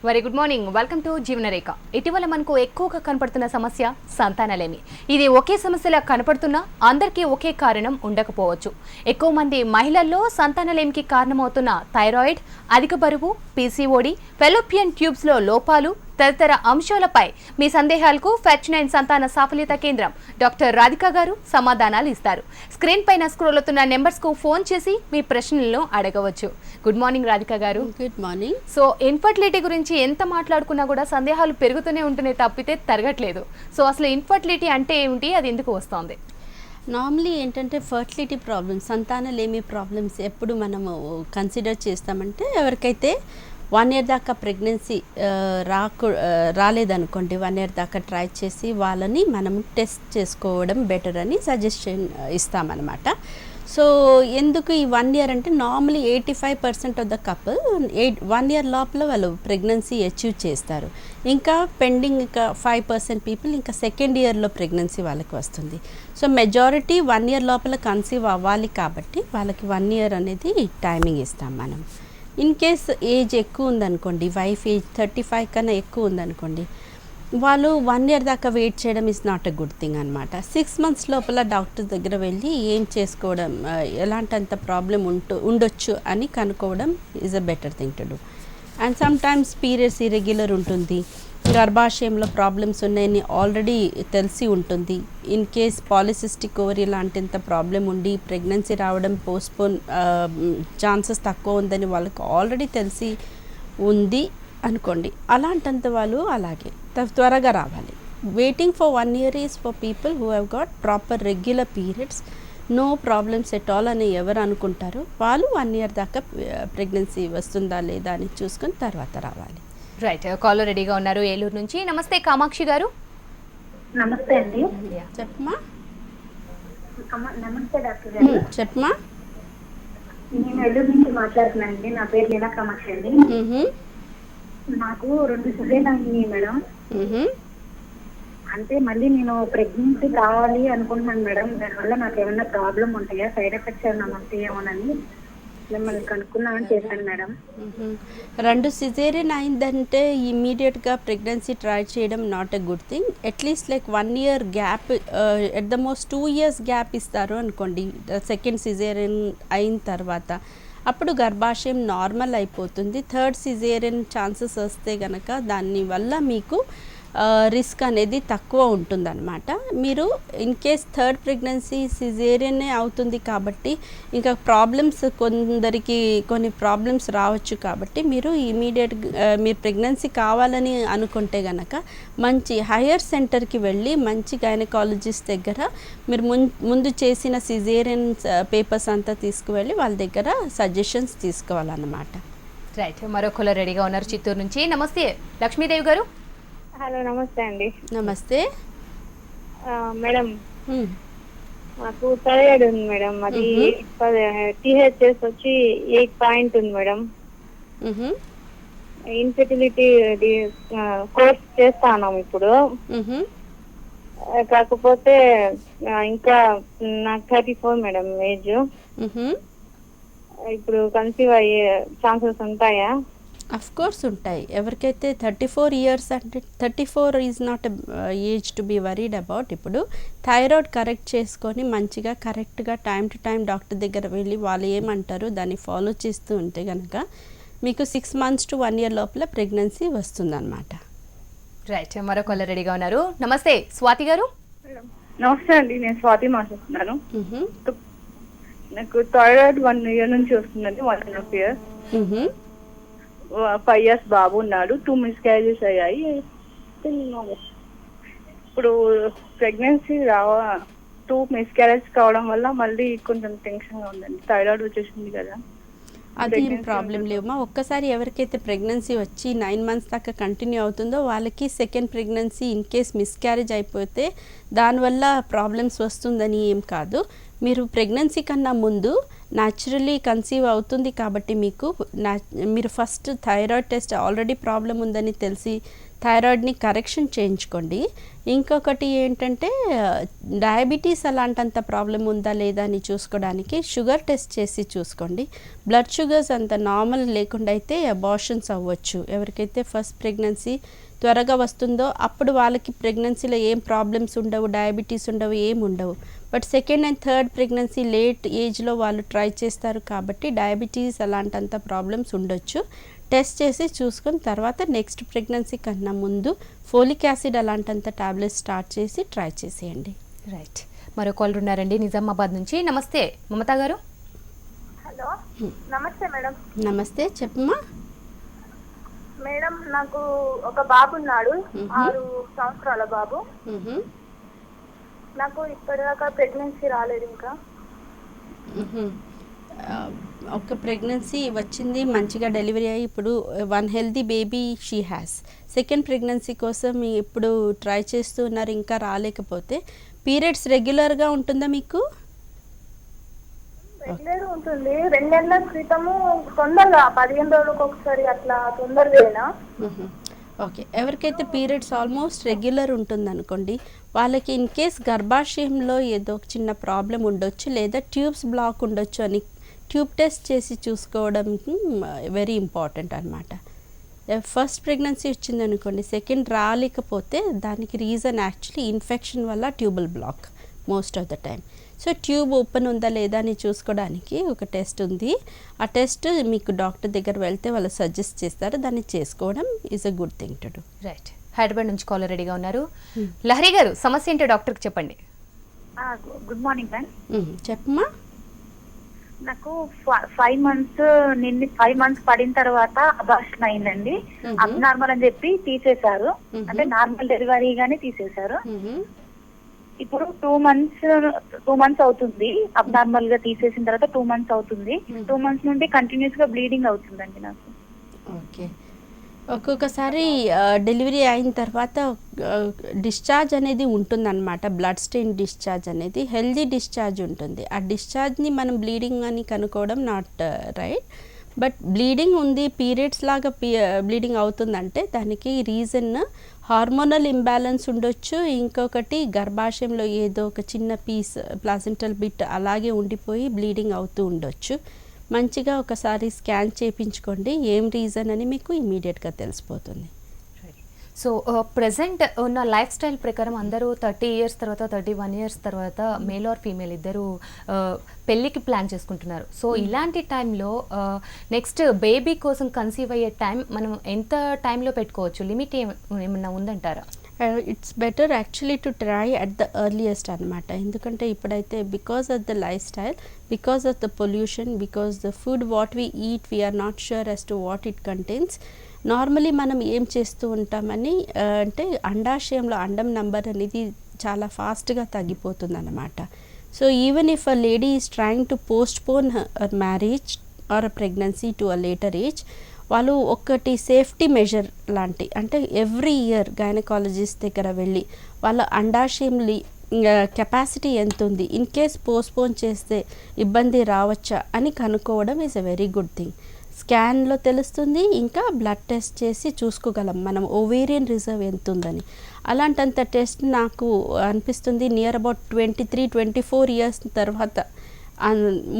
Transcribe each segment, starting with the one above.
Very good morning, welcome to Jeevanrekha. ఇటీవల మనకు ఎక్కువగా కనపడుతున్న సమస్య సంతానలేమి. ఇది ఒకే సమస్యలా కనపడుతున్నా అందరికీ ఒకే కారణం ఉండకపోవచ్చు. ఎక్కువ మంది మహిళల్లో సంతానలేమికి కారణమవుతున్న థైరాయిడ్, అధిక బరువు, పీసీఓడి, ఫెలోపియన్ ట్యూబ్స్ లో లోపాలు తదితర అంశాలపై మీ సందేహాలకు ఫెచ్9 సంతాన సాఫల్యత కేంద్రం డాక్టర్ రాధిక గారు సమాధానాలు ఇస్తారు. స్క్రీన్ పైన స్క్రోల్ అవుతున్న నెంబర్స్ కు ఫోన్ చేసి మీ ప్రశ్నలను అడగవచ్చు. గుడ్ మార్నింగ్ రాధిక గారు. Good morning. సో ఇన్ఫర్టిలిటీ గురించి ఎంత మాట్లాడుకున్నా కూడా సందేహాలు పెరుగుతూనే ఉంటున్నాయి తప్పితే తరగట్లేదు. సో అసలు ఇన్ఫర్టిలిటీ అంటే ఏమిటి, అది ఎందుకు వస్తుంది? నార్మలీ ఏంటంటే ఫర్టిలిటీ ప్రాబ్లమ్స్, సంతానలేమి ప్రాబ్లమ్స్ ఎప్పుడు మనము కన్సిడర్ చేస్తామంటే ఎవరికైతే 1 year దాకా ప్రెగ్నెన్సీ రాలేదనుకోండి, 1 year దాకా ట్రై చేసి వాళ్ళని మనం టెస్ట్ చేసుకోవడం బెటర్ అని సజెషన్ ఇస్తామన్నమాట. సో ఎందుకు ఈ 1 year అంటే normally 85% of the couple 1 year లోపల వాళ్ళు ప్రెగ్నెన్సీ అచీవ్ చేస్తారు. ఇంకా పెండింగ్ ఇంకా 5% పీపుల్ ఇంకా సెకండ్ ఇయర్లో ప్రెగ్నెన్సీ వాళ్ళకి వస్తుంది. సో మెజారిటీ 1 year లోపల కన్సీవ్ అవ్వాలి కాబట్టి వాళ్ళకి 1 year అనేది టైమింగ్ ఇస్తాం మనం. ఇన్ కేస్ ఏజ్ ఎక్కువ ఉందనుకోండి, వైఫ్ ఏజ్ 35 కన్నా ఎక్కువ ఉందనుకోండి, వాళ్ళు 1 year దాకా వెయిట్ చేయడం is not a good thing అనమాట. 6 months లోపల డాక్టర్ దగ్గర వెళ్ళి ఏం చేసుకోవడం, ఎలాంటంత ప్రాబ్లం ఉండొచ్చు అని కనుక్కోవడం is a better thing to do. And sometimes periods irregular ఉంటుంది, గర్భాశయంలో ప్రాబ్లమ్స్ ఉన్నాయని ఆల్రెడీ తెలిసి ఉంటుంది. ఇన్ కేస్ పాలిసిస్టిక్ ఓవరీ లాంటింత ప్రాబ్లం ఉండి ప్రెగ్నెన్సీ రావడం పోస్ట్పోన్ ఛాన్సెస్ తక్కువ ఉందని వాళ్ళకి ఆల్రెడీ తెలిసి ఉంది అనుకోండి, అలాంటంత వాళ్ళు అలాగే త్వరగా రావాలి. Waiting for 1 year is for people who have got proper regular periods, no problems at all అని ఎవరు అనుకుంటారో వాళ్ళు 1 year దాకా ప్రెగ్నెన్సీ వస్తుందా లేదా అని చూసుకొని తర్వాత రావాలి. రైట్, కాలర్ రెడీగా ఉన్నారు ఏలూరు నుంచి. నమస్తే కామాక్షి గారు. నమస్తే అండి. చెప్పమా. నమస్తే డాక్టర్ గారు. చెప్పమా. నేను ఏలూరు నుంచి మాట్లాడుతున్నాను అండి. నా పేరు లీలా కామాక్షి అండి. నాకు 2 సిజేరియన్ అయినాయి మేడం. అంటే మళ్ళీ నేను ప్రెగ్నెన్సీ కావాలి అనుకుంటున్నాను మేడం. దానివల్ల నాకు ఏమైనా ప్రాబ్లం ఉంటాయా, సైడ్ ఎఫెక్ట్స్ ఏమైనా ఉంటాయేమోనని మిమ్మల్ని కనుక్కున్నామని చేశాను మేడం. 2 సిజేరియన్ అయిందంటే ఇమీడియట్గా ప్రెగ్నెన్సీ ట్రై చేయడం not a good thing. At least like 1 year gap, at the most 2 years gap ఇస్తారు అనుకోండి సెకండ్ సిజేరియన్ అయిన తర్వాత. అప్పుడు గర్భాశయం నార్మల్ అయిపోతుంది. 3rd సిజేరియన్ ఛాన్సెస్ వస్తే కనుక దానివల్ల మీకు రిస్క్ అనేది తక్కువ ఉంటుందన్నమాట. మీరు ఇన్ కేస్ 3rd ప్రెగ్నెన్సీ సిజేరియనే అవుతుంది కాబట్టి ఇంకా ప్రాబ్లమ్స్ కొందరికి కొన్ని ప్రాబ్లమ్స్ రావచ్చు కాబట్టి మీరు ఇమీడియట్ మీరు ప్రెగ్నెన్సీ కావాలని అనుకుంటే కనుక మంచి హయ్యర్ సెంటర్కి వెళ్ళి మంచి గైనకాలజిస్ట్ దగ్గర మీరు ముందు చేసిన సిజేరియన్ పేపర్స్ అంతా తీసుకువెళ్ళి వాళ్ళ దగ్గర సజెషన్స్ తీసుకోవాలన్నమాట. రైట్, మరో కాలర్ రెడీగా ఉన్నారు చిత్తూరు నుంచి. నమస్తే లక్ష్మీదేవి గారు. హలో, నమస్తే అండి. నమస్తే మేడం. నాకు థైరాయిడ్ ఉంది మేడం. అది టీహెచ్ఎస్ వచ్చి 8 ఉంది మేడం. ఇన్ఫెర్టిలిటీ కోర్స్ చేస్తాను ఇప్పుడు. కాకపోతే ఇంకా నాకు 34 మేడం ఏజ్. ఇప్పుడు కన్సీవ్ అయ్యే ఛాన్సెస్ ఉంటాయా? అఫ్ కోర్స్ ఉంటాయి. ఎవరికైతే 34 years అంటే 34 is not age to be worried about. ఇప్పుడు థైరాయిడ్ కరెక్ట్ చేసుకొని మంచిగా కరెక్ట్గా టైం టు టైం డాక్టర్ దగ్గర వెళ్ళి వాళ్ళు ఏమంటారు దాన్ని ఫాలో చేస్తూ ఉంటే కనుక మీకు 6 months to 1 year లోపల ప్రెగ్నెన్సీ వస్తుందన్నమాట. రైట్, మరో కాలర్ రెడీగా ఉన్నారు. నమస్తే స్వాతి గారు. నమస్తే అండి, నేను స్వాతి మాట్లాడుతున్నాను. నాకు థైరాయిడ్ 1 year నుంచి వస్తుందండి. 1.5 years. 5 years బాబు ఉన్నాడు. 2 miscarriages అయ్యాయి. ఇప్పుడు ప్రెగ్నెన్సీ 2 miscarriages కావడం వల్ల మళ్ళీ కొంచెం టెన్షన్గా ఉందండి. థైరాయిడ్ వచ్చేసింది కదా. అదేం ప్రాబ్లం లేవమ్మా. ఒక్కసారి ఎవరికైతే ప్రెగ్నెన్సీ వచ్చి 9 months దాకా కంటిన్యూ అవుతుందో వాళ్ళకి second pregnancy in case miscarriage అయిపోతే దానివల్ల ప్రాబ్లమ్స్ వస్తుందని ఏం కాదు. మీరు ప్రెగ్నెన్సీ కన్నా ముందు న్యాచురలీ కన్సీవ్ అవుతుంది కాబట్టి మీరు first thyroid test already problem ఉందని తెలిసి థైరాయిడ్ని కరెక్షన్ చేయించుకోండి. ఇంకొకటి ఏంటంటే డయాబెటీస్ అలాంటంత ప్రాబ్లం ఉందా లేదా అని చూసుకోవడానికి షుగర్ టెస్ట్ చేసి చూసుకోండి. బ్లడ్ షుగర్స్ అంత నార్మల్ లేకుండా అయితే అబార్షన్స్ అవ్వచ్చు. ఎవరికైతే ఫస్ట్ ప్రెగ్నెన్సీ త్వరగా వస్తుందో అప్పుడు వాళ్ళకి ప్రెగ్నెన్సీలో ఏం ప్రాబ్లమ్స్ ఉండవు, డయాబెటీస్ ఉండవు, ఏం ఉండవు. But second and third pregnancy late ఏజ్లో వాళ్ళు ట్రై చేస్తారు కాబట్టి డయాబెటీస్ అలాంటంత ప్రాబ్లమ్స్ ఉండొచ్చు. టెస్ట్ చేసి చూసుకొని తర్వాత నెక్స్ట్ ప్రెగ్నెన్సీ కన్నా ముందు ఫోలిక్ యాసిడ్ అలాంటంత టాబ్లెట్స్ స్టార్ట్ చేసి ట్రై చేసేయండి. రైట్, మరో కాల్ ఉన్నారండి నిజామాబాద్ నుంచి. నమస్తే మమతా గారు. హలో, నమస్తే మేడం. నమస్తే, చెప్పమ్మా. మేడం, నాకు ఒక బాబు ఉన్నాడు, 6 సంవత్సరాల బాబు. నాకు ఇప్పటిదాకా ప్రెగ్నెన్సీ రాలేదు. ఇంకా ఒక ప్రెగ్నెన్సీ వచ్చింది, మంచిగా డెలివరీ అయ్యి ఇప్పుడు 1 healthy baby she has. Second pregnancy కోసం ఇప్పుడు ట్రై చేస్తూ ఉన్నారు, ఇంకా రాలేకపోతే. పీరియడ్స్ రెగ్యులర్గా ఉంటుందా మీకు? రెగ్యులర్ ఉంటుంది. 2 నెలల క్రితము తొందరగా 15 రోజులకు ఒకసారి అట్లా తొందరగా. ఓకే, ఎవరికైతే పీరియడ్స్ ఆల్మోస్ట్ రెగ్యులర్ ఉంటుందనుకోండి వాళ్ళకి ఇన్ కేస్ గర్భాశయంలో ఏదో ఒక చిన్న ప్రాబ్లం ఉండొచ్చు లేదా ట్యూబ్స్ బ్లాక్ ఉండొచ్చు అని ట్యూబ్ టెస్ట్ చేసి చూసుకోవడం వెరీ ఇంపార్టెంట్ అనమాట. ఫస్ట్ ప్రెగ్నెన్సీ వచ్చిందనుకోండి, సెకండ్ రాలేకపోతే దానికి రీజన్ యాక్చువల్లీ ఇన్ఫెక్షన్ వల్ల tubal black most of the time. So tube open ఉందా లేదా అని చూసుకోవడానికి ఒక టెస్ట్ ఉంది. ఆ టెస్ట్ మీకు డాక్టర్ దగ్గర వెళ్తే వాళ్ళు సజెస్ట్ చేస్తారు, దాన్ని చేసుకోవడం is a good thing to do. Right, Hyderabad నుంచి కాలర్ రెడీగా ఉన్నారు. లహరి గారు, సమస్య ఏంటో డాక్టర్కి చెప్పండి. Good morning ma'am. చెప్పమ్మా. నాకు 5 మంత్స్ పడిన తర్వాత అబార్షన్ అయిందండి. అబ్నార్మల్ అని చెప్పి తీసేశారు, అంటే నార్మల్ డెలివరీగానే తీసేశారు. ఇప్పుడు 2 మంత్స్ అవుతుంది. అబ్నార్మల్ గా తీసేసిన తర్వాత 2 మంత్స్ అవుతుంది. 2 మంత్స్ నుండి కంటిన్యూస్ గా బ్లీడింగ్ అవుతుందండి నాకు. ఓకే, ఒక్కొక్కసారి డెలివరీ అయిన తర్వాత డిశ్చార్జ్ అనేది ఉంటుందన్నమాట. బ్లడ్ స్టెయిన్ డిశ్చార్జ్ అనేది హెల్దీ డిశ్చార్జ్ ఉంటుంది. ఆ డిశ్చార్జ్ని మనం బ్లీడింగ్ అని కనుక్కోవడం నాట్ రైట్. బట్ బ్లీడింగ్ ఉంది, పీరియడ్స్ లాగా బ్లీడింగ్ అవుతుందంటే దానికి రీజన్ హార్మోనల్ ఇంబ్యాలెన్స్ ఉండొచ్చు. ఇంకొకటి గర్భాశయంలో ఏదో ఒక చిన్న పీస్ ప్లాసెంటల్ బిట్ అలాగే ఉండిపోయి బ్లీడింగ్ అవుతూ ఉండొచ్చు. మంచిగా ఒకసారి స్కాన్ చేయించుకోండి, ఏం రీజన్ అని మీకు ఇమీడియట్గా తెలిసిపోతుంది. సో ప్రజెంట్ ఉన్న లైఫ్ స్టైల్ ప్రకారం అందరూ 30 ఇయర్స్ తర్వాత 31 ఇయర్స్ తర్వాత మేల్ ఆర్ ఫీమేల్ ఇద్దరు పెళ్ళికి ప్లాన్ చేసుకుంటున్నారు. సో ఇలాంటి టైంలో నెక్స్ట్ బేబీ కోసం కన్సీవ్ అయ్యే టైం మనం ఎంత టైంలో పెట్టుకోవచ్చు? లిమిట్ ఏమన్నా ఉందంటారా? It's better actually to try at the earliest అనమాట. ఎందుకంటే ఇప్పుడైతే because of the life style, because of the pollution, because the food what we eat we're not sure as to what it contains. Normally మనం ఏం చేస్తూ ఉంటామని అంటే అండాశయంలో అండం number అనేది చాలా ఫాస్ట్గా తగ్గిపోతుంది అన్నమాట. So even if a lady is trying to postpone her marriage or a pregnancy to a later age, వాళ్ళు ఒకటి సేఫ్టీ మెజర్ లాంటి అంటే ఎవ్రీ ఇయర్ గైనకాలజిస్ట్ దగ్గర వెళ్ళి వాళ్ళ అండాశయంలో కెపాసిటీ ఎంత ఉంది, ఇన్ కేస్ పోస్ట్పోన్ చేస్తే ఇబ్బంది రావచ్చా అని కనుక్కోవడం is a very good thing. స్కాన్లో తెలుస్తుంది, ఇంకా బ్లడ్ టెస్ట్ చేసి చూసుకోగలం మనం ఓవేరియన్ రిజర్వ్ ఎంత ఉందని. అలాంటంత టెస్ట్ నాకు అనిపిస్తుంది నియర్ అబౌట్ 23-24 ఇయర్స్ తర్వాత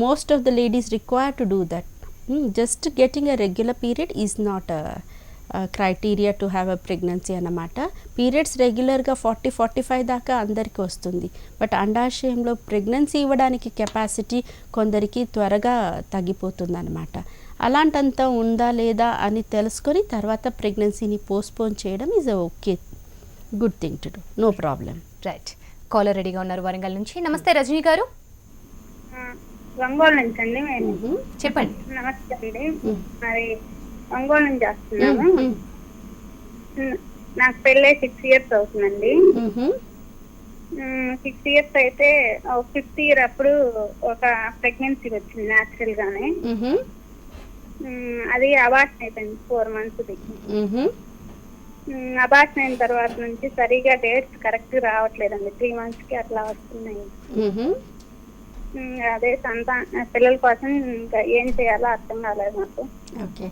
most of the ladies require to do that. Just getting a regular period is not a criteria to have a pregnancy అన్నమాట. పీరియడ్స్ రెగ్యులర్గా 40-45 దాకా అందరికీ వస్తుంది. బట్ అండాశయంలో ప్రెగ్నెన్సీ ఇవ్వడానికి కెపాసిటీ కొందరికి త్వరగా తగ్గిపోతుంది అనమాట. అలాంటంత ఉందా లేదా అని తెలుసుకొని తర్వాత ప్రెగ్నెన్సీని పోస్ట్పోన్ చేయడం is okay good thing to do, no problem. Right, caller రెడీగా ఉన్నారు వరంగల్ నుంచి. నమస్తే రజనీ గారు. ఒంగోలు నుంచి అండి మేము. చెప్పండి. నమస్తే అండి, మరి ఒంగోలు నుంచి వస్తున్నాము. నాకు పెళ్ళై 6 ఇయర్స్ అవుతుందండి. 6 ఇయర్స్ అయితే 5th ఇయర్ అప్పుడు ఒక ప్రెగ్నెన్సీ వచ్చింది న్యాచురల్ గానే. అది అబార్షన్ అయిపోయింది 4 months. అబార్షన్ అయిన తర్వాత నుంచి సరిగా డేట్స్ కరెక్ట్ రావట్లేదండి, 3 months కి అట్లా వస్తున్నాయి. అదే పిల్లల కోసం ఇంకా ఏం చేయాలో అర్థం కాలేదు నాకు. ఓకే,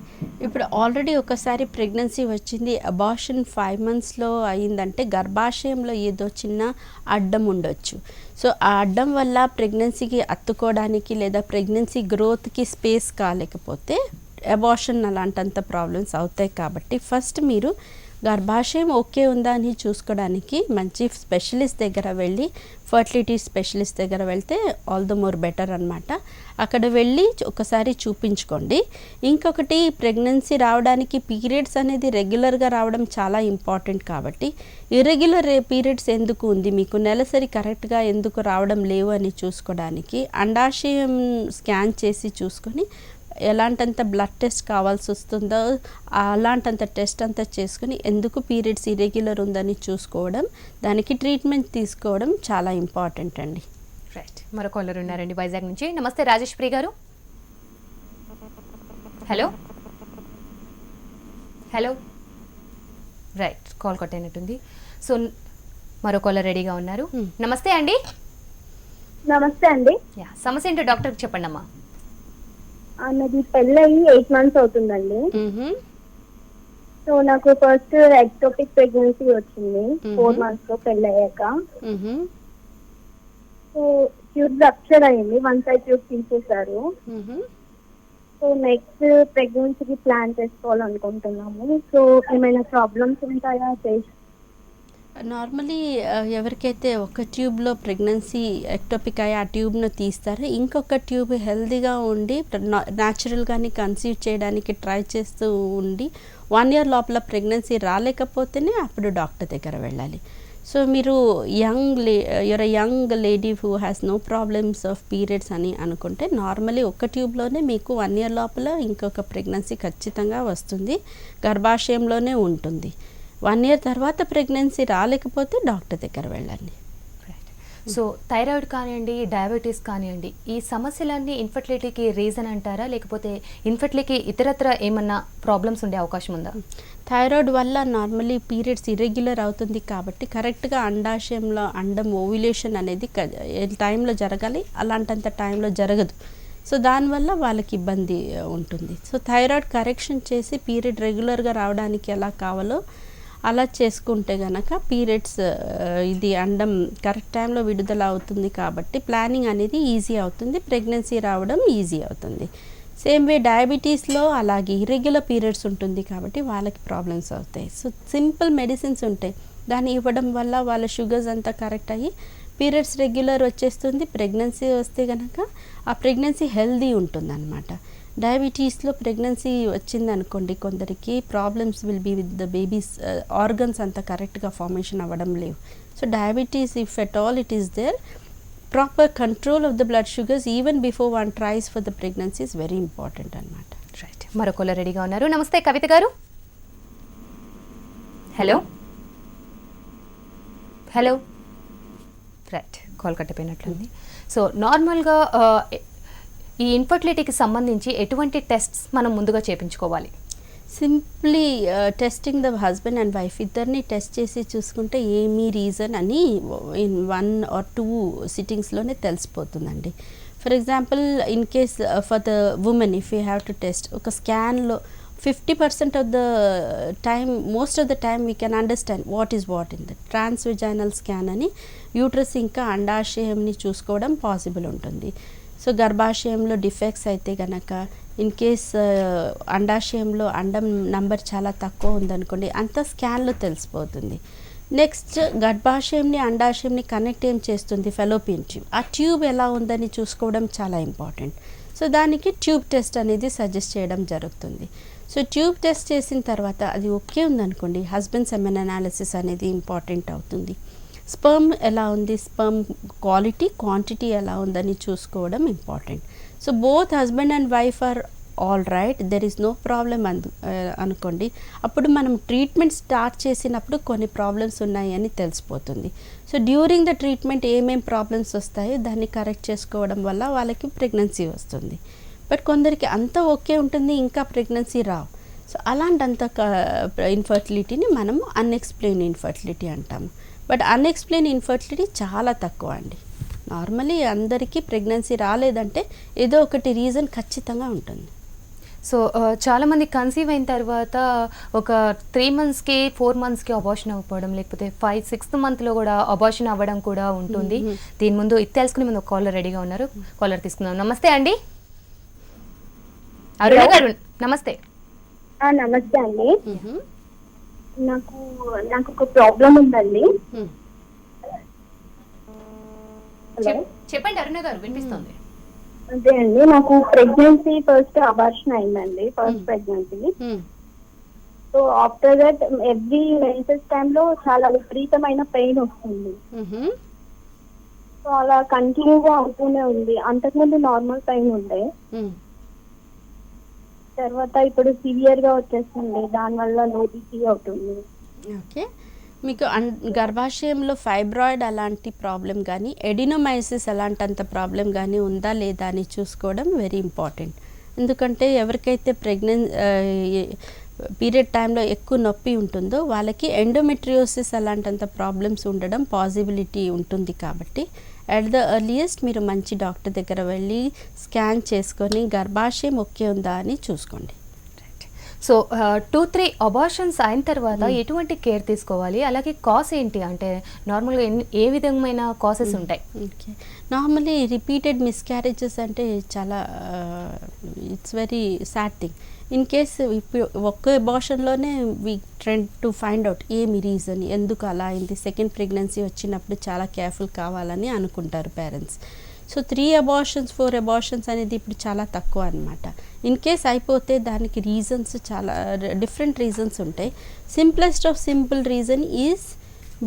ఇప్పుడు ఆల్రెడీ ఒకసారి ప్రెగ్నెన్సీ వచ్చింది, అబార్షన్ 5 monthsలో అయిందంటే గర్భాశయంలో ఏదో చిన్న అడ్డం ఉండొచ్చు. సో ఆ అడ్డం వల్ల ప్రెగ్నెన్సీకి అత్తుకోవడానికి లేదా ప్రెగ్నెన్సీ గ్రోత్కి స్పేస్ కాలేకపోతే అబార్షన్ అలాంటంత ప్రాబ్లమ్స్ అవుతాయి. కాబట్టి ఫస్ట్ మీరు గర్భాశయం ఓకే ఉందా అని చూసుకోవడానికి మంచి స్పెషలిస్ట్ దగ్గర వెళ్ళి, ఫర్టిలిటీ స్పెషలిస్ట్ దగ్గర వెళ్తే ఆల్ ద మోర్ బెటర్ అనమాట. అక్కడ వెళ్ళి ఒకసారి చూపించుకోండి. ఇంకొకటి, ప్రెగ్నెన్సీ రావడానికి పీరియడ్స్ అనేది రెగ్యులర్గా రావడం చాలా ఇంపార్టెంట్. కాబట్టి ఇర్రెగ్యులర్ పీరియడ్స్ ఎందుకు ఉంది, మీకు నెలసరి కరెక్ట్గా ఎందుకు రావడం లేవు అని చూసుకోవడానికి అండాశయం స్కాన్ చేసి చూసుకొని ఎలాంటంత బ్లడ్ టెస్ట్ కావాల్సి వస్తుందో అలాంటంత టెస్ట్ అంతా చేసుకుని ఎందుకు పీరియడ్స్ ఇర్రెగ్యులర్ ఉందని చూసుకోవడం, దానికి ట్రీట్మెంట్ తీసుకోవడం చాలా ఇంపార్టెంట్ అండి. రైట్, మరో కాలర్ ఉన్నారండి వైజాగ్ నుంచి. నమస్తే రాజేశ్వరి గారు. Hello hello. Right, call cut అయినట్టుంది. సో మరో కాలర్ రెడీగా ఉన్నారు. నమస్తే అండి. నమస్తే అండి. యా, సమస్య ఏంటో డాక్టర్కి చెప్పండి అమ్మా. నాది పెళ్ళయి 8 months అవుతుందండి. సో నాకు ఫస్ట్ ఎక్టోపిక్ ప్రెగ్నెన్సీ వచ్చింది 4 months లో పెళ్ళయ్యాక. సో ట్యూబ్ రప్చర్ అయింది, 1 side ట్యూబ్ తీసేశారు. సో నెక్స్ట్ ప్రెగ్నెన్సీకి ప్లాన్ చేసుకోవాలనుకుంటున్నాము. సో ఏమైనా ప్రాబ్లమ్స్ ఉంటాయా? నార్మలీ ఎవరికైతే ఒక ట్యూబ్లో ప్రెగ్నెన్సీ ఎక్టోపిక్ అయ్యి ఆ ట్యూబ్ను తీస్తారో, ఇంకొక ట్యూబ్ హెల్తీగా ఉండి న్యాచురల్గానే కన్సీవ్ చేయడానికి ట్రై చేస్తూ ఉండి 1 year లోపల ప్రెగ్నెన్సీ రాలేకపోతేనే అప్పుడు డాక్టర్ దగ్గర వెళ్ళాలి. సో మీరు young lady who has no problems of periods అని అనుకుంటే నార్మలీ ఒక ట్యూబ్లోనే మీకు 1 year లోపల ఇంకొక ప్రెగ్నెన్సీ ఖచ్చితంగా వస్తుంది, గర్భాశయంలోనే ఉంటుంది. 1 year తర్వాత ప్రెగ్నెన్సీ రాలేకపోతే డాక్టర్ దగ్గర వెళ్ళండి. సో థైరాయిడ్ కానివ్వండి, డయాబెటీస్ కానివ్వండి, ఈ సమస్యలన్నీ ఇన్ఫర్టిలిటీకి రీజన్ అంటారా, లేకపోతే ఇన్ఫర్టిలిటీకి ఇతరత్ర ఏమన్నా ప్రాబ్లమ్స్ ఉండే అవకాశం ఉందా? థైరాయిడ్ వల్ల నార్మల్లీ పీరియడ్స్ ఇర్రెగ్యులర్ అవుతుంది కాబట్టి కరెక్ట్గా అండాశయంలో అండం ఓవ్యులేషన్ అనేది టైంలో జరగాలి, అలాంటంత టైంలో జరగదు. సో దానివల్ల వాళ్ళకి ఇబ్బంది ఉంటుంది. సో థైరాయిడ్ కరెక్షన్ చేసి పీరియడ్ రెగ్యులర్గా రావడానికి ఎలా కావాలో అలా చేసుకుంటే గనక పీరియడ్స్ ఇది అండం కరెక్ట్ టైంలో విడుదల అవుతుంది కాబట్టి ప్లానింగ్ అనేది ఈజీ అవుతుంది, ప్రెగ్నెన్సీ రావడం ఈజీ అవుతుంది. సేమ్ వే డయాబెటీస్లో అలాగే ఇర్రెగ్యులర్ పీరియడ్స్ ఉంటుంది కాబట్టి వాళ్ళకి ప్రాబ్లమ్స్ అవుతాయి. సో సింపుల్ మెడిసిన్స్ ఉంటాయి, దాన్ని ఇవ్వడం వల్ల వాళ్ళ షుగర్స్ అంతా కరెక్ట్ అయ్యి పీరియడ్స్ రెగ్యులర్ వచ్చేస్తుంది. ప్రెగ్నెన్సీ వస్తే కనుక ఆ ప్రెగ్నెన్సీ హెల్దీ ఉంటుంది అన్నమాట. డయాబెటీస్లో ప్రెగ్నెన్సీ వచ్చిందనుకోండి, కొందరికి problems will be with the babies, organs అంతా కరెక్ట్గా ఫార్మేషన్ అవ్వడం లేవు. So diabetes if at all it is there, proper control of the blood sugars even before one tries for the pregnancy is very important అనమాట. Right, మరొకరు రెడీగా ఉన్నారు. నమస్తే కవిత గారు. Hello hello. రైట్, కాల్ కట్టిపోయినట్లుంది. సో నార్మల్గా ఈ ఇన్ఫర్టిలిటీకి సంబంధించి ఎటువంటి టెస్ట్స్ మనం ముందుగా చేయించుకోవాలి? Simply testing the husband and wife ఇద్దరిని టెస్ట్ చేసి చూసుకుంటే ఏమీ రీజన్ అని ఇన్ 1 or 2 సిట్టింగ్స్లోనే తెలిసిపోతుందండి. For example in case for the women if you have to test, ఒక స్కాన్లో 50% of the time, most of the time we can understand what is what in the transvaginal scan అని uterus ఇంకా అండాశయంని చూసుకోవడం possible ఉంటుంది. So గర్భాశయంలో defects అయితే కనుక, in case అండాశయంలో అండం నంబర్ చాలా తక్కువ ఉందనుకోండి, అంత స్కాన్లో తెలిసిపోతుంది. నెక్స్ట్ గర్భాశయంని అండాశయంని కనెక్ట్ ఏం చేస్తుంది, ఫెలోపియన్ ట్యూబ్, ఆ ట్యూబ్ ఎలా ఉందని చూసుకోవడం చాలా ఇంపార్టెంట్. సో దానికి ట్యూబ్ టెస్ట్ అనేది సజెస్ట్ చేయడం జరుగుతుంది. సో ట్యూబ్ టెస్ట్ చేసిన తర్వాత అది ఓకే ఉందనుకోండి, హస్బెండ్ సెమెన్ అనాలిసిస్ అనేది ఇంపార్టెంట్ అవుతుంది. స్పర్మ్ ఎలా ఉంది, స్పర్మ్ క్వాలిటీ క్వాంటిటీ ఎలా ఉందని చూసుకోవడం important. So both husband and wife are all right, there is no problem అనుకోండి, అప్పుడు మనం ట్రీట్మెంట్ స్టార్ట్ చేసినప్పుడు కొన్ని ప్రాబ్లమ్స్ ఉన్నాయి అని తెలిసిపోతుంది. సో డ్యూరింగ్ ద ట్రీట్మెంట్ ఏమేం ప్రాబ్లమ్స్ వస్తాయో దాన్ని కరెక్ట్ చేసుకోవడం వల్ల వాళ్ళకి ప్రెగ్నెన్సీ వస్తుంది. బట్ కొందరికి అంతా ఓకే ఉంటుంది, ఇంకా ప్రెగ్నెన్సీ రావు. సో అలాంటంత ఇన్ఫర్టిలిటీని మనము అన్ఎక్స్ప్లెయిన్ ఇన్ఫర్టిలిటీ అంటాము. బట్ అన్ఎక్స్ప్లెయిన్ ఇన్ఫర్టిలిటీ చాలా తక్కువ అండి, నార్మలీ అందరికీ ప్రెగ్నెన్సీ రాలేదంటే ఏదో ఒకటి రీజన్ ఖచ్చితంగా ఉంటుంది. సో చాలామంది కన్సీవ్ అయిన తర్వాత ఒక 3 మంత్స్కి 4 మంత్స్కి అబార్షన్ అవ్వడం, లేకపోతే 5-6th మంత్లో కూడా అబార్షన్ అవ్వడం కూడా ఉంటుంది. దీని ముందు ఇది తెలుసుకునే ముందు ఒక కాలర్ రెడీగా ఉన్నారు. కాలర్ తీసుకుందాం. నమస్తే అండి. అరుణ గారు నమస్తే. నమస్తే అండి. నాకు ఒక ప్రాబ్లం ఉందండి. చెప్పండి అరుణ గారు, వినిపిస్తుంది. అదే అండి, నాకు ప్రెగ్నెన్సీ ఫస్ట్ అబార్షన్ అయిందండి, first pregnancy. So after that every menses టైంలో చాలా విపరీతమైన పెయిన్ వస్తుంది. సో అలా కంటిన్యూగా అవుతూనే ఉంది. అంతకుముందు నార్మల్ పెయిన్ ఉండే, తర్వాత ఇప్పుడు సివియర్ గా వచ్చేస్తుంది. దానివల్ల నోటీసీ అవుతుంది. ఓకే, మీకు గర్భాశయంలో ఫైబ్రాయిడ్ అలాంటి ప్రాబ్లం కానీ ఎడినోమైసిస్ అలాంటంత ప్రాబ్లం కానీ ఉందా లేదా అని చూసుకోవడం వెరీ ఇంపార్టెంట్. ఎందుకంటే ఎవరికైతే పీరియడ్ టైంలో ఎక్కువ నొప్పి ఉంటుందో వాళ్ళకి ఎండోమెట్రియోసిస్ అలాంటంత ప్రాబ్లమ్స్ ఉండడం పాసిబిలిటీ ఉంటుంది. కాబట్టి అట్ ద ఎర్లియస్ట్ మీరు మంచి డాక్టర్ దగ్గర వెళ్ళి స్కాన్ చేసుకొని గర్భాశయం ఓకే ఉందా అని చూసుకోండి. సో 2-3 అబార్షన్స్ అయిన తర్వాత ఎటువంటి కేర్ తీసుకోవాలి, అలాగే కాస్ ఏంటి, అంటే నార్మల్గా ఏ విధమైన కాసెస్ ఉంటాయి? ఓకే, నార్మల్లీ రిపీటెడ్ మిస్క్యారేజెస్ అంటే చాలా it's very sad thing. In case ఇప్పుడు ఒక్క అబార్షన్లోనే we tend to find out ఏమి రీజన్, ఎందుకు అలా అయింది. సెకండ్ ప్రెగ్నెన్సీ వచ్చినప్పుడు చాలా కేర్ఫుల్ కావాలని అనుకుంటారు పేరెంట్స్. సో 3 అబార్షన్స్ 4 అబార్షన్స్ అనేది ఇప్పుడు చాలా తక్కువ అనమాట. ఇన్ కేస్ అయిపోతే దానికి రీజన్స్ చాలా డిఫరెంట్ రీజన్స్ ఉంటాయి. Simplest of simple reason is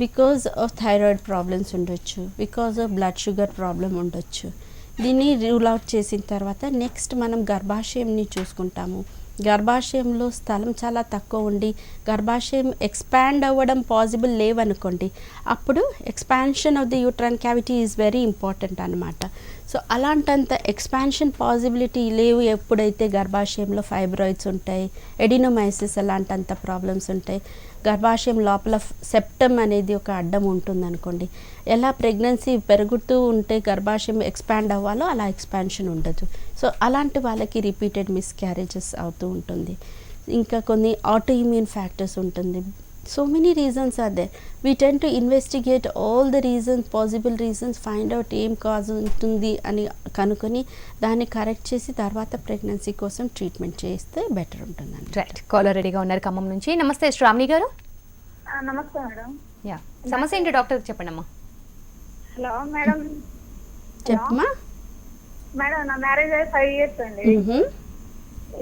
because of thyroid problems ఉండొచ్చు, because of blood sugar problem ఉండొచ్చు. దీన్ని రూల్ అవుట్ చేసిన తర్వాత నెక్స్ట్ మనం గర్భాశయంని చూసుకుంటాము. గర్భాశయంలో స్థలం చాలా తక్కువ ఉండి గర్భాశయం ఎక్స్పాండ్ అవ్వడం పాసిబుల్ లేవనుకోండి, అప్పుడు expansion of the uterine cavity is very important అనమాట. సో అలాంటంత ఎక్స్పాన్షన్ పాసిబిలిటీ లేవు ఎప్పుడైతే గర్భాశయంలో ఫైబ్రాయిడ్స్ ఉంటాయి, ఎడినోమైసిస్ అలాంటంత ప్రాబ్లమ్స్ ఉంటాయి. గర్భాశయం లోపల సెప్టమ్ అనేది ఒక అడ్డం ఉంటుంది అనుకోండి. ఎలా ప్రెగ్నెన్సీ పెరుగుతూ ఉంటే గర్భాశయం ఎక్స్పాండ్ అవ్వాలో అలా ఎక్స్పాన్షన్ ఉండదు. సో అలాంటి వాళ్ళకి రిపీటెడ్ మిస్క్యారేజెస్ అవుతూ ఉంటుంది. ఇంకా కొన్ని ఆటో ఇమ్యూన్ ఫ్యాక్టర్స్ ఉంటుంది. So many reasons are there. We tend to investigate all the reasons, possible reasons, find out ఏం కాజ్ ఉంటుంది అని కనుక్కొని దాన్ని కరెక్ట్ చేసి తర్వాత ప్రెగ్నెన్సీ కోసం ట్రీట్మెంట్ చేస్తే బెటర్ ఉంటుందండి. రైట్, కాలర్ రెడీగా ఉన్నారు ఖమ్మం నుంచి. నమస్తే శ్రావణి గారు. నమస్తే మేడం. యా, సమస్య ఏంటి డాక్టర్ చెప్పండి అమ్మా. Hello madam. చెప్పమ్మా. మేడం నా మ్యారేజ్ అయ్యి 5 years అండి.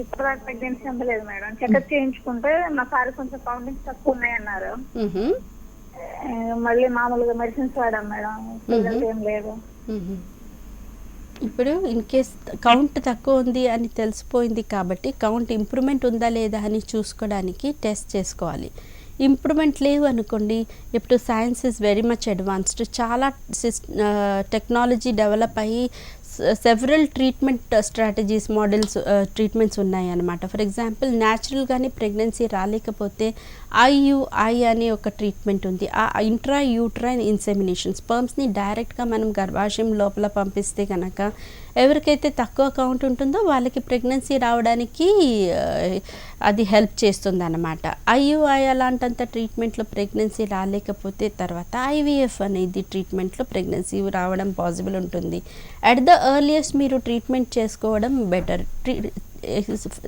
ఇప్పుడు ప్రెగ్నెన్సీ అవ్వలేదు మేడం. చెకప్ చేయించుకుంటే మా సార్ కొంచెం కౌంటింగ్స్ తక్కువ ఉన్నాయన్నారు. మళ్ళీ మామూలుగా మెడిసిన్స్ వాడాం మేడం, ఏం లేదు. ఇప్పుడు ఇన్ కేస్ కౌంట్ తక్కువ ఉంది అని తెలిసిపోయింది కాబట్టి కౌంట్ ఇంప్రూవ్మెంట్ ఉందా లేదా అని చూసుకోవడానికి టెస్ట్ చేసుకోవాలి. ఇంప్రూవ్మెంట్ లేవు అనుకోండి, ఇప్పుడు science is very much advanced. చాలా టెక్నాలజీ డెవలప్ అయ్యి several treatment strategies models treatments ఉన్నాయి అన్నమాట. ఫర్ ఎగ్జాంపుల్ న్యాచురల్గానే ప్రెగ్నెన్సీ రాలేకపోతే ఐయుఐ అనే ఒక ట్రీట్మెంట్ ఉంది. ఆ ఇంట్రా యూట్రైన్ ఇన్సెమినేషన్, స్పర్మ్స్ని డైరెక్ట్గా మనం గర్భాశయం లోపల పంపిస్తే కనుక ఎవరికైతే తక్కువ కౌంట్ ఉంటుందో వాళ్ళకి ప్రెగ్నెన్సీ రావడానికి అది హెల్ప్ చేస్తుంది అన్నమాట. ఐయుఐ అలాంటంత ట్రీట్మెంట్లో ప్రెగ్నెన్సీ రాలేకపోతే తర్వాత ఐవీఎఫ్ అనేది ట్రీట్మెంట్లో ప్రెగ్నెన్సీ రావడం పాసిబుల్ ఉంటుంది. అట్ ద ఎర్లియస్ట్ మీరు ట్రీట్మెంట్ చేసుకోవడం బెటర్.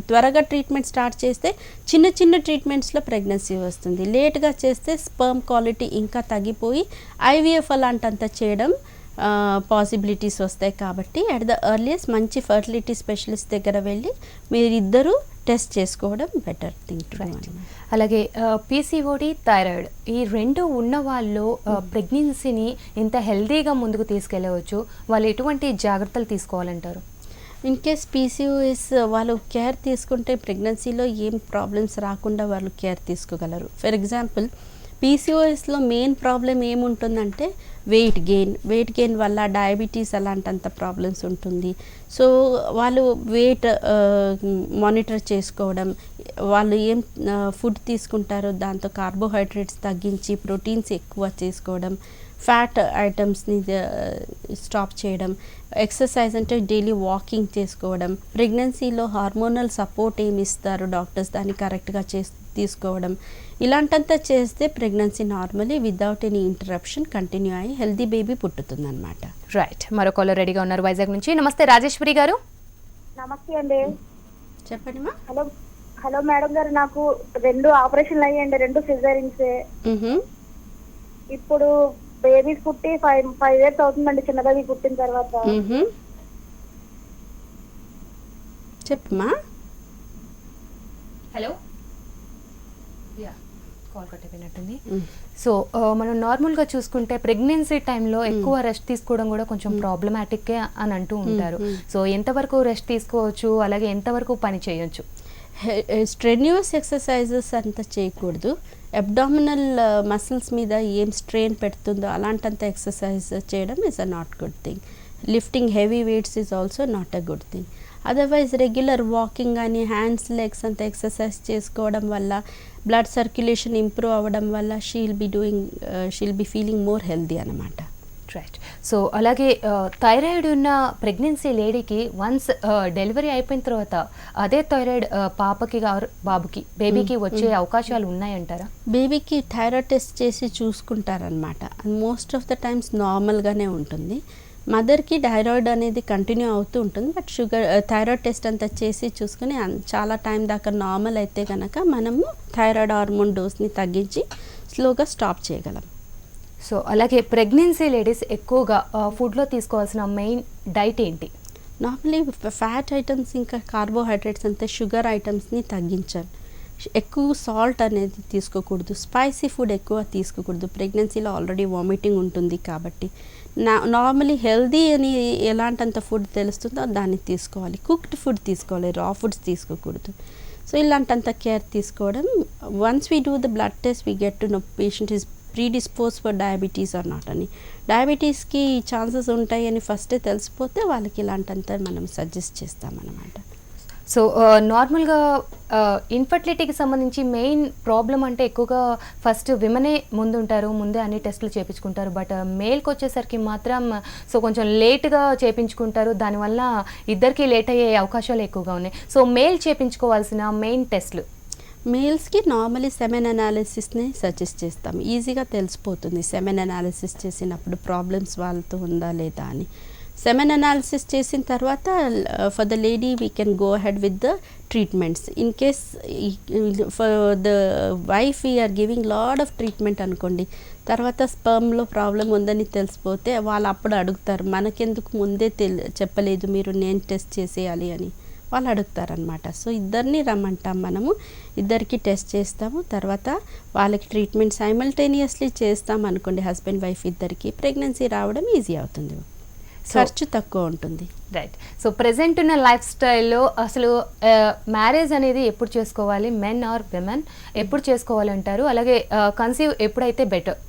త్వరగా ట్రీట్మెంట్ స్టార్ట్ చేస్తే చిన్న చిన్న ట్రీట్మెంట్స్లో ప్రెగ్నెన్సీ వస్తుంది. లేట్గా చేస్తే స్పర్మ్ క్వాలిటీ ఇంకా తగ్గిపోయి ఐవీఎఫ్ అలాంటంత చేయడం పాసిబిలిటీస్ వస్తాయి. కాబట్టి అట్ ద ఎర్లియస్ట్ మంచి ఫర్టిలిటీ స్పెషలిస్ట్ దగ్గర వెళ్ళి మీరిద్దరూ టెస్ట్ చేసుకోవడం బెటర్ థింగ్ టు డూ. అలాగే పీసీఓడి, థైరాయిడ్ ఈ రెండు ఉన్న వాళ్ళు ప్రెగ్నెన్సీని ఇంత హెల్తీగా ముందుకు తీసుకెళ్ళవచ్చు, వాళ్ళు ఎటువంటి జాగ్రత్తలు తీసుకోవాలంటారు? ఇన్ కేస్ పీసీఓఎస్ వాళ్ళు కేర్ తీసుకుంటే ప్రెగ్నెన్సీలో ఏం ప్రాబ్లమ్స్ రాకుండా వాళ్ళు కేర్ తీసుకోగలరు. ఫర్ ఎగ్జాంపుల్ పీసీఓఎస్లో మెయిన్ ప్రాబ్లం ఏముంటుందంటే వెయిట్ గెయిన్ వల్ల డయాబెటీస్ అలాంటంత ప్రాబ్లమ్స్ ఉంటుంది. సో వాళ్ళు వెయిట్ మానిటర్ చేసుకోవడం, వాళ్ళు ఏం ఫుడ్ తీసుకుంటారో దాంతో కార్బోహైడ్రేట్స్ తగ్గించి ప్రోటీన్స్ ఎక్కువ చేసుకోవడం, ఫ్యాట్ ఐటమ్స్ని స్టాప్ చేయడం, ఎక్సర్సైజ్ అంటే డైలీ వాకింగ్ చేసుకోవడం, ప్రెగ్నెన్సీలో హార్మోనల్ సపోర్ట్ ఏమి ఇస్తారు డాక్టర్స్ దాన్ని కరెక్ట్గా తీసుకోవడం, ఇలాంటంతా చేస్తే pregnancy normally without any interruption continue అయ్యి హెల్దీ బేబీ పుట్టుతుందన్నమాట. రైట్, మరో కాలర్ రెడీగా ఉన్నారు వైజాగ్ నుంచి. నమస్తే రాజేశ్వరి గారు. నమస్తే అండి. చెప్పండి మా. హలో మేడం గారు, నాకు 2 ఆపరేషన్లు అయ్యండి, 2 సిజేరియన్స్. ఇప్పుడు బేబీస్ పుట్టి 5 years అవుతుందండి, చిన్న బేబీ పుట్టిన తర్వాత. చెప్పమ్మా. హలో, కాల్ కట్ అయిపోయినట్టుంది. సో మనం నార్మల్గా చూసుకుంటే ప్రెగ్నెన్సీ టైంలో ఎక్కువ రెస్ట్ తీసుకోవడం కూడా కొంచెం ప్రాబ్లమాటిక్ అని అంటూ ఉంటారు. సో ఎంతవరకు రెస్ట్ తీసుకోవచ్చు, అలాగే ఎంతవరకు పని చేయొచ్చు? స్ట్రెన్యూస్ ఎక్సర్సైజెస్ అంతా చేయకూడదు. అబ్డామినల్ మసిల్స్ మీద ఏం స్ట్రెయిన్ పెడుతుందో అలాంటంత ఎక్సర్సైజ్ చేయడం is a not good thing. Lifting heavy weights is also not a good thing. Otherwise regular walking కానీ హ్యాండ్స్ లెగ్స్ అంతా ఎక్సర్సైజ్ చేసుకోవడం వల్ల, బ్లడ్ సర్క్యులేషన్ ఇంప్రూవ్ అవ్వడం వల్ల she'll be feeling more healthy అన్నమాట. రైట్. సో అలాగే thyroid ఉన్న pregnancy లేడీకి once delivery అయిపోయిన తర్వాత అదే థైరాయిడ్ పాపకి బాబుకి బేబీకి వచ్చే అవకాశాలు ఉన్నాయంటారా? బేబీకి థైరాయిడ్ టెస్ట్ చేసి చూసుకుంటారనమాట. మోస్ట్ ఆఫ్ ద టైమ్స్ నార్మల్గానే ఉంటుంది. మదర్కి థైరాయిడ్ అనేది కంటిన్యూ అవుతూ ఉంటుంది, బట్ థైరాయిడ్ టెస్ట్ అంతా చేసి చూసుకుని చాలా టైం దాకా నార్మల్ అయితే కనుక మనము థైరాయిడ్ హార్మోన్ డోస్ని తగ్గించి స్లోగా స్టాప్ చేయగలం. సో అలాగే ప్రెగ్నెన్సీ లేడీస్ ఎక్కువగా ఫుడ్లో తీసుకోవాల్సిన మెయిన్ డైట్ ఏంటి? నార్మలీ ఫ్యాట్ ఐటమ్స్ ఇంకా కార్బోహైడ్రేట్స్ అంతా షుగర్ ఐటమ్స్ని తగ్గించాలి. ఎక్కువ సాల్ట్ అనేది తీసుకోకూడదు, స్పైసీ ఫుడ్ ఎక్కువ తీసుకోకూడదు. ప్రెగ్నెన్సీలో ఆల్రెడీ వామిటింగ్ ఉంటుంది కాబట్టి నార్మలీ హెల్దీ అని ఎలాంటంత ఫుడ్ తెలుస్తుందో దాన్ని తీసుకోవాలి. కుక్డ్ ఫుడ్ తీసుకోవాలి, రా ఫుడ్స్ తీసుకోకూడదు. సో ఇలాంటంత కేర్ తీసుకోవడం. Once we do the blood test we get to know patient is predispose for diabetes or not అని. డయాబెటీస్కి ఛాన్సెస్ ఉంటాయి అని ఫస్టే తెలిసిపోతే వాళ్ళకి ఇలాంటంతా మనం సజెస్ట్ చేస్తామన్నమాట. సో నార్మల్గా ఇన్ఫర్టిలిటీకి సంబంధించి మెయిన్ ప్రాబ్లం అంటే ఎక్కువగా ఫస్ట్ విమెనే ముందుంటారు, ముందే అన్ని టెస్టులు చేయించుకుంటారు. బట్ మేల్కి వచ్చేసరికి మాత్రం సో కొంచెం లేట్గా చేయించుకుంటారు. దానివల్ల ఇద్దరికి లేట్ అయ్యే అవకాశాలు ఎక్కువగా ఉన్నాయి. సో మేల్ చేయించుకోవాల్సిన మెయిన్ టెస్ట్లు. మేల్స్కి నార్మలీ సెమెన్ అనాలిసిస్ని సజెస్ట్ చేస్తాం. ఈజీగా తెలిసిపోతుంది సెమెన్ అనాలిసిస్ చేసినప్పుడు ప్రాబ్లమ్స్ వాళ్ళతో ఉందా లేదా అని. సెమెన్ అనాలిసిస్ చేసిన తర్వాత for the lady we can go ahead with the treatments. In case for the wife we're giving lot of treatment అనుకోండి, తర్వాత స్పర్మ్లో ప్రాబ్లం ఉందని తెలిసిపోతే వాళ్ళు అప్పుడు అడుగుతారు, మనకెందుకు ముందే చెప్పలేదు మీరు, నేను టెస్ట్ చేసేయాలి అని వాళ్ళు అడుగుతారనమాట. సో ఇద్దరిని రమ్మంటాం, మనము ఇద్దరికి టెస్ట్ చేస్తాము. తర్వాత వాళ్ళకి ట్రీట్మెంట్ సైమల్టేనియస్లీ చేస్తాం అనుకోండి, హస్బెండ్ వైఫ్ ఇద్దరికి ప్రెగ్నెన్సీ రావడం ఈజీ అవుతుంది, ఖర్చు తక్కువ ఉంటుంది. రైట్. సో ప్రెజెంట్ ఉన్న లైఫ్ స్టైల్లో అసలు మ్యారేజ్ అనేది ఎప్పుడు చేసుకోవాలి, మెన్ ఆర్ విమెన్ ఎప్పుడు చేసుకోవాలి అంటారు? అలాగే కన్సీవ్ ఎప్పుడైతే better?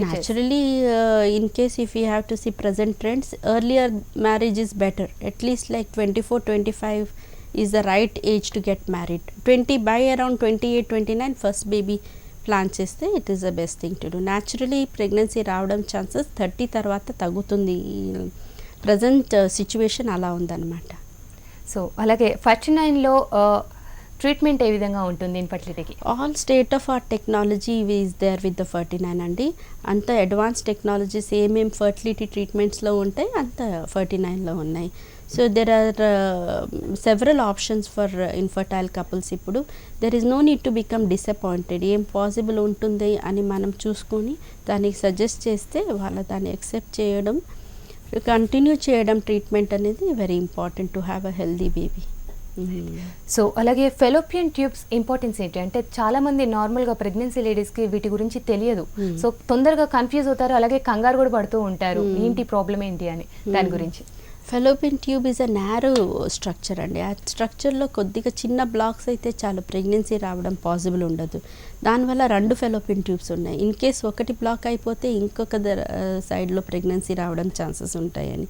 Naturally, in case if we have to see present trends, earlier marriage is better. At least like 24-25 is the right age to get married. By around 28-29 first baby plan cheste, it is the best thing to do. Naturally pregnancy రావడం chances 30 తర్వాత తగ్గుతుంది. Present situation అలా ఉందన్నమాట. So అలాగే 49లో treatment ఏ విధంగా ఉంటుంది ఇన్ఫర్టిలిటీకి? All state of art technology is there with the 49 అండి. అంత అడ్వాన్స్ టెక్నాలజీస్ ఏమేమి ఫర్టిలిటీ ట్రీట్మెంట్స్లో ఉంటాయి అంత 49లో ఉన్నాయి. So there are several options for infertile couples. ఇప్పుడు there is no need to become disappointed. ఏం పాసిబుల్ ఉంటుంది అని మనం చూసుకొని దానికి సజెస్ట్ చేస్తే వాళ్ళ దాన్ని యాక్సెప్ట్ చేయడం, కంటిన్యూ చేయడం ట్రీట్మెంట్ అనేది very important to have a healthy baby. So అలాగే ఫెలోపియన్ ట్యూబ్స్ ఇంపార్టెన్స్ ఏంటి అంటే చాలామంది నార్మల్గా ప్రెగ్నెన్సీ లేడీస్కి వీటి గురించి తెలియదు. సో తొందరగా కన్ఫ్యూజ్ అవుతారు, అలాగే కంగారు కూడా పడుతూ ఉంటారు, ఏంటి ప్రాబ్లం ఏంటి అని. దాని గురించి fallopian tube is a narrow structure అండి. ఆ స్ట్రక్చర్లో కొద్దిగా చిన్న బ్లాక్స్ అయితే చాలు, ప్రెగ్నెన్సీ రావడం పాసిబుల్ ఉండదు. దానివల్ల 2 ఫెలోపియన్ ట్యూబ్స్ ఉన్నాయి. ఇన్ కేస్ ఒకటి బ్లాక్ అయిపోతే ఇంకొక సైడ్లో ప్రెగ్నెన్సీ రావడం ఛాన్సెస్ ఉంటాయని.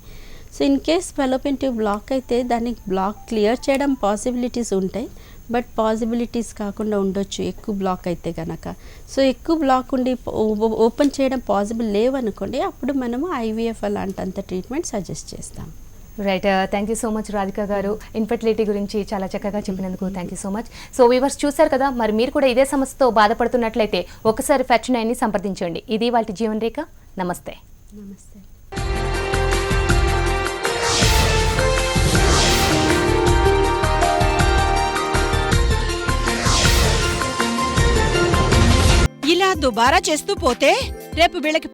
So in case fallopian tube block అయితే దాన్ని బ్లాక్ క్లియర్ చేయడం పాసిబిలిటీస్ ఉంటాయి, బట్ పాసిబిలిటీస్ కాకుండా ఉండొచ్చు ఎక్కువ బ్లాక్ అయితే కనుక. సో ఎక్కువ బ్లాక్ ఉండి ఓపెన్ చేయడం పాసిబుల్ లేవనుకోండి, అప్పుడు మనము ఐవీఎఫ్ అలాంటి ట్రీట్మెంట్ సజెస్ట్ చేస్తాం. Right, thank you so much Radhika గారు. ఇన్ఫర్టిలిటీ గురించి చాలా చక్కగా చెప్పినందుకు thank you so much. So viewers చూశారు కదా, మరి మీరు కూడా ఇదే సమస్యతో బాధపడుతున్నట్లయితే ఒకసారి ఫెర్ట్9ని సంప్రదించండి. ఇది వాళ్ళ జీవన్ రేఖ. నమస్తే. నమస్తే. ఇలా దుబారా చేస్తూ పోతే రేపు వీళ్ళకి